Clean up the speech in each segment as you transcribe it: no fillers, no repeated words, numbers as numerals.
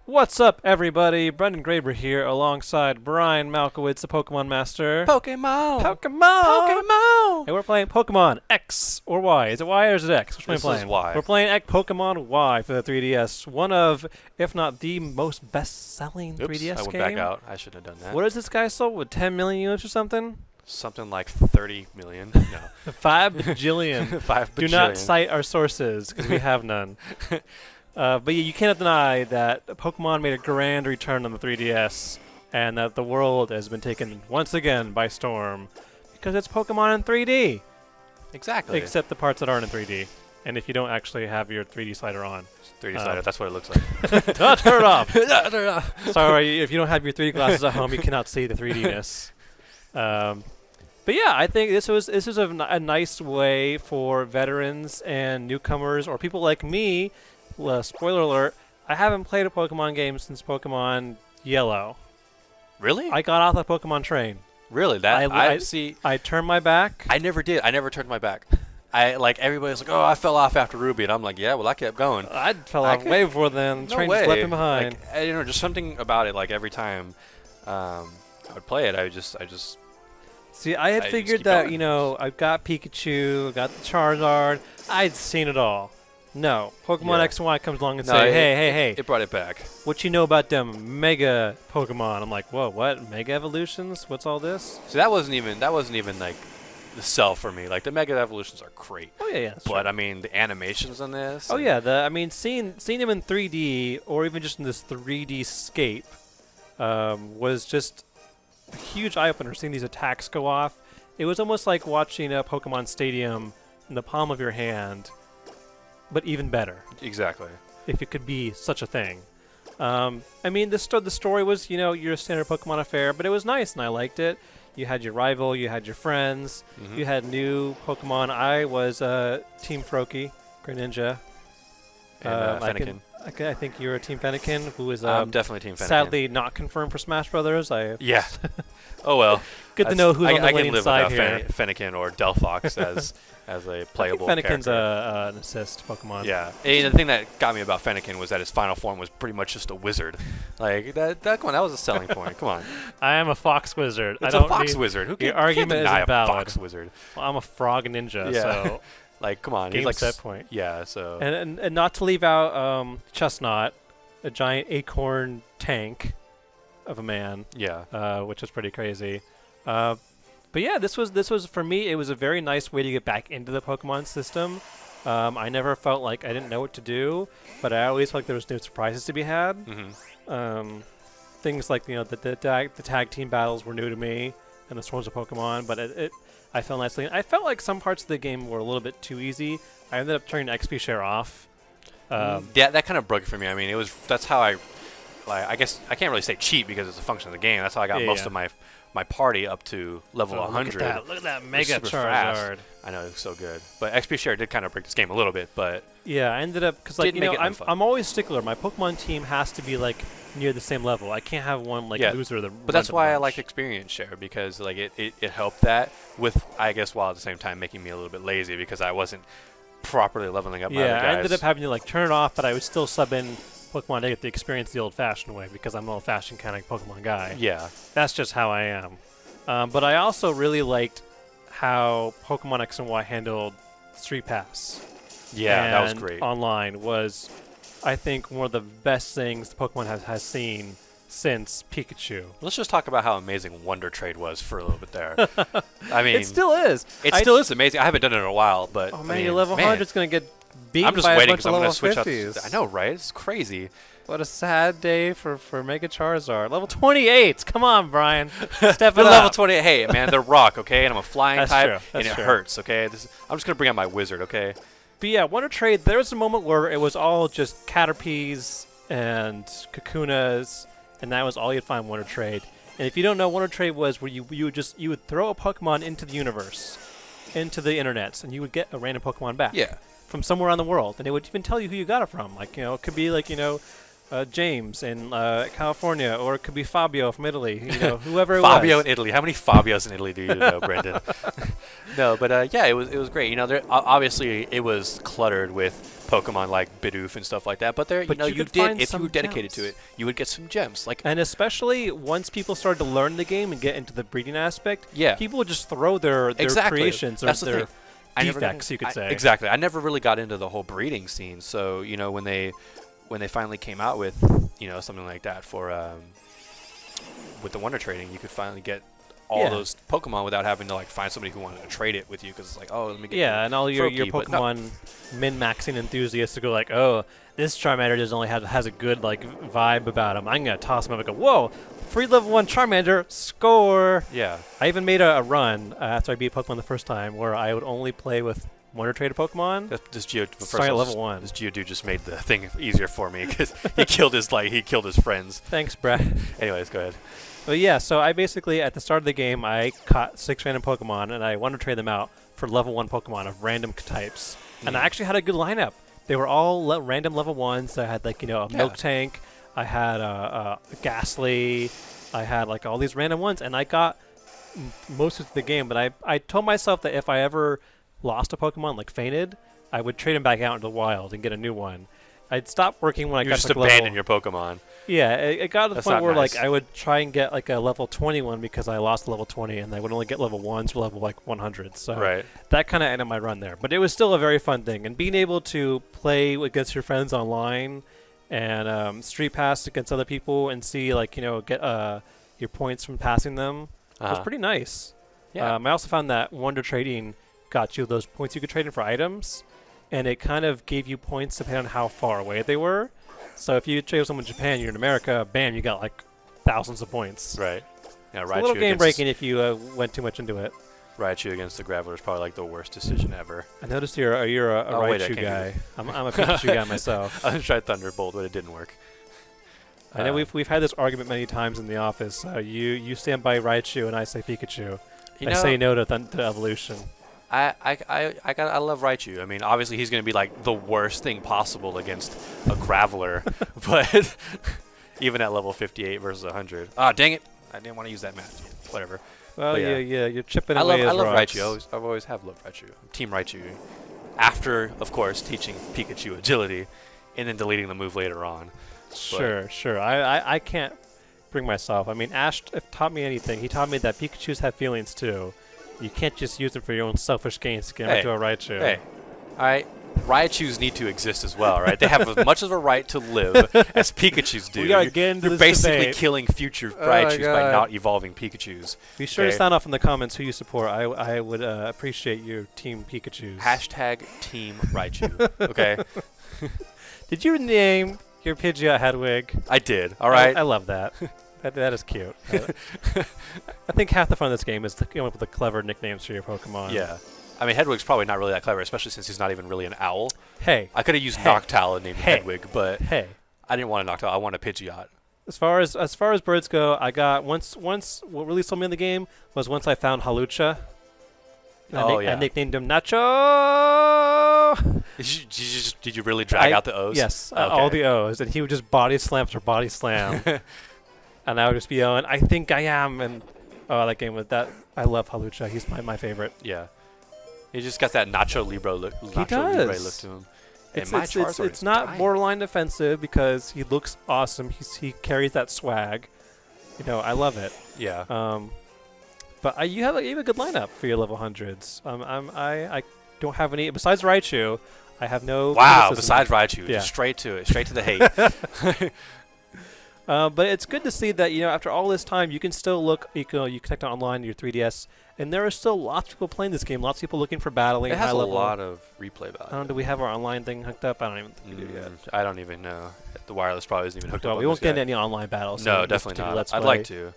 What's up, everybody? Brendan Graber here, alongside Brian Malkowitz, the Pokemon Master. Pokemon! Pokemon! Pokemon! And we're playing Pokemon X or Y. Is it Y or is it X? Which one are we playing? This is Y. We're playing Pokemon Y for the 3DS. One of, if not the most best-selling 3DS I went game. back out. I shouldn't have done that. What is this guy sold with 10 million units or something? Something like 30 million. No. 5 bajillion. 5 Do not cite our sources, because we have none. But yeah, you cannot deny that Pokemon made a grand return on the 3DS, and that the world has been taken once again by storm, because it's Pokemon in 3D. Exactly. Except the parts that aren't in 3D. And if you don't actually have your 3D slider on. 3D slider, that's what it looks like. Don't turn it off. Turn it off. Sorry, if you don't have your 3D glasses at home, you cannot see the 3D-ness. But yeah, I think this is a nice way for veterans and newcomers, or people like me. Spoiler alert, I haven't played a Pokemon game since Pokemon Yellow. Really? I got off the Pokemon train. Really? I turned my back. I never did. I never turned my back. Everybody's like, oh, I fell off after Ruby. And I'm like, yeah, well, I kept going. I fell off way before then. The train just left me behind. Like, just something about it, like every time I would play it, I just See, I had figured that, I've got Pikachu, I've got the Charizard, I'd seen it all. No, Pokemon X and Y comes along and say, hey. It brought it back. What you know about them Mega Pokemon? I'm like, whoa, what? Mega Evolutions? What's all this? So that wasn't even like the sell for me. Like the Mega Evolutions are great. Oh yeah. But I mean, the animations on this. Oh yeah, seeing them in 3D or even just in this 3D scape was just a huge eye opener. Seeing these attacks go off, it was almost like watching a Pokemon Stadium in the palm of your hand. But even better. Exactly. If it could be such a thing. I mean, the story was, your standard Pokemon affair, but it was nice, and I liked it. You had your rival, you had your friends, you had new Pokemon. I was Team Froakie, Greninja. And Fennekin. I think you're a Team Fennekin, who is I'm definitely Team Fennekin. Sadly not confirmed for Smash Brothers. Yeah. Oh well. Good to know who's on the winning side here. I can live without Fennekin or Delphox as a playable I think Fennekin's character. An assist Pokemon. Yeah. And the thing that got me about Fennekin was that his final form was pretty much just a wizard. Like that was a selling point. Come on. I am a fox wizard. It's a fox wizard. Who can, your argument deny isn't valid. A fox wizard? Well, I'm a frog ninja, so like come on, game he's like set point. Yeah, so and not to leave out Chestnut, a giant acorn tank of a man. Yeah. Which is pretty crazy. But yeah, this was for me. It was a very nice way to get back into the Pokemon system. I never felt like I didn't know what to do, but I always felt like there was new surprises to be had. Things like the tag team battles were new to me, and the swarms of Pokemon. But I felt nicely. I felt like some parts of the game were a little bit too easy. I ended up turning XP share off. Yeah, that kind of broke it for me. I mean, that's how I guess I can't really say cheat because it's a function of the game. That's how I got most of my party up to level 100. Look at that Mega Charizard. I know, it's so good. But XP share did kind of break this game a little bit, but yeah, I ended up because I'm always stickler. My Pokemon team has to be like near the same level. I can't have one loser. But that's why I like experience share, because like it helped that with, I guess, while at the same time making me a little bit lazy because I wasn't properly leveling up my other guys. I ended up having to turn it off, but I would still sub in Pokemon to get the experience the old-fashioned way because I'm an old-fashioned kind of Pokemon guy. Yeah. That's just how I am. But I also really liked how Pokemon X and Y handled Street Pass. Yeah, that was great. Online was, I think, one of the best things Pokemon has seen since Pikachu. Let's just talk about how amazing Wonder Trade was for a little bit there. I mean, it still is. It still is amazing. I haven't done it in a while, but oh man, your level 100 is going to get beaten I'm just by waiting a bunch of level 50s. I know, right? It's crazy. What a sad day for Mega Charizard. Level 28. Come on, Brian. Step it up. Level 28. Hey, man, they're rock, okay? And I'm a flying type, and it hurts, okay? I'm just going to bring out my wizard, okay? But yeah, Wonder Trade, there was a moment where it was all just Caterpies and Kakunas, and that was all you'd find in Wonder Trade. And if you don't know, Wonder Trade was where you would throw a Pokemon into the universe, into the internets, and you would get a random Pokemon back. Yeah. From somewhere around the world, and it would even tell you who you got it from. It could be James in California, or it could be Fabio from Italy. You know, whoever it Fabio was. in Italy. How many Fabios in Italy do you know, Brendan? No, but yeah, it was great. You know, obviously it was cluttered with Pokemon like Bidoof and stuff like that. But But you could did, find if you some were dedicated to gems. it, you would get some gems. Like, And especially once people started to learn the game and get into the breeding aspect, yeah, people would just throw their exactly. creations or That's the their thing. I never got defects, you could say. Exactly. I never really got into the whole breeding scene. So, you know, when they finally came out with, you know, something like that for with the Wonder Trading, you could finally get all those Pokemon without having to like find somebody who wanted to trade it with you, because it's like, oh, let me get And all your Froakie, but no. Pokemon min-maxing enthusiasts to go like, oh, this Charmander doesn't only has a good like vibe about him. I'm gonna toss him up and go, whoa, free level 1 Charmander, score. Yeah. I even made a run after I beat Pokemon the first time where I would only play with Wonder Traded Pokemon. This Starting at level 1. This Geodude just made the thing easier for me because he killed his friends. Thanks, Brad. Anyways, go ahead. But yeah, so I basically, at the start of the game, I caught 6 random Pokemon, and I wanted to trade them out for level 1 Pokemon of random types. And I actually had a good lineup. They were all random level 1s. I had, like, you know, a Milk Tank. I had a Ghastly. I had, like, all these random ones. And I got most of the game. But I told myself that if I ever lost a Pokemon, like fainted, I would trade him back out into the wild and get a new one. I'd stop working when I got just to abandon your Pokemon. Yeah, it got to the That's point not where nice. like I would try and get like a level 21 because I lost level 20, and I would only get level 1s or level like 100. So that kind of ended my run there. But it was still a very fun thing, and being able to play against your friends online and street pass against other people and see like, you know, get your points from passing them was pretty nice. Yeah. I also found that Wonder Trading got you those points you could trade in for items, and it kind of gave you points depending on how far away they were. So if you trade with someone in Japan, you're in America, bam, you got like thousands of points. Right. Yeah, It's a little game breaking if you went too much into it. Raichu against the Graveler is probably like the worst decision ever. I noticed you're a Raichu guy. I'm a Pikachu guy myself. I tried Thunderbolt, but it didn't work. I know we've had this argument many times in the office. You stand by Raichu and I say Pikachu. I say no to evolution. I love Raichu. I mean, obviously he's going to be like the worst thing possible against a Graveler, but even at level 58 versus 100. Ah, dang it! I didn't want to use that match. Whatever. Well, yeah, you're chipping away. I love Raichu. I've always have loved Raichu. I'm Team Raichu. After, of course, teaching Pikachu agility, and then deleting the move later on. Sure. I can't bring myself. I mean, Ash taught me anything. He taught me that Pikachus have feelings too. You can't just use them for your own selfish gains to get into a Raichu. Hey, all right. Raichus need to exist as well, right? They have as much of a right to live as Pikachus do. We gotta get into You're this basically debate. killing future Raichus by not evolving Pikachus. Be sure to sound off in the comments who you support. I would appreciate your Team Pikachus. Hashtag Team Raichu. Okay. Did you name your Pidgeot Hedwig? I did. All right. I love that. That is cute. I think half the fun of this game is to come up with the clever nicknames for your Pokemon. Yeah. I mean, Hedwig's probably not really that clever, especially since he's not even really an owl. Hey. I could have used Noctowl and named Hedwig, but I didn't want a Noctowl. I want a Pidgeot. As far as birds go, I got once what really sold me in the game was once I found Halucha. I nicknamed him Nacho. Did you really drag out the O's? Yes, all the O's, and he would just body slam after body slam. And I would just be yelling, "I think I am!" And that game was that. I love Halucha. He's my favorite. Yeah, he just got that Nacho Libre look. He does. Look to him. It's not borderline defensive because he looks awesome. He carries that swag. You know, I love it. Yeah. But you have a good lineup for your level 100s. I don't have any besides Raichu. I have no. Wow. criticism. Besides Raichu, just straight to it, straight to the hate. But it's good to see that, you know, after all this time, you can still look. You connect online to your 3DS, and there are still lots of people playing this game. Lots of people looking for battling. It has high level. a lot of replay value. Do we have our online thing hooked up? I don't even think we do yet. I don't even know. The wireless probably isn't even hooked up. We won't get into any online battles. No, definitely not. I'd like to.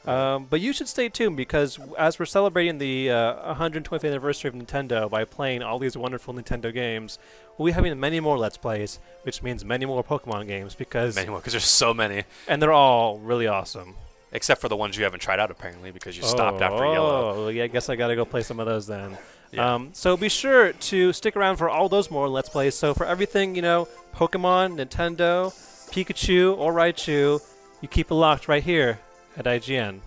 But you should stay tuned because as we're celebrating the 125th anniversary of Nintendo by playing all these wonderful Nintendo games, we'll be having many more Let's Plays, which means many more Pokemon games because there's so many. And they're all really awesome. Except for the ones you haven't tried out, apparently, because you stopped after Yellow. Oh, yeah, I guess I got to go play some of those then. Yeah. So be sure to stick around for all those more Let's Plays. So for everything, you know, Pokemon, Nintendo, Pikachu or Raichu, you keep it locked right here at IGN.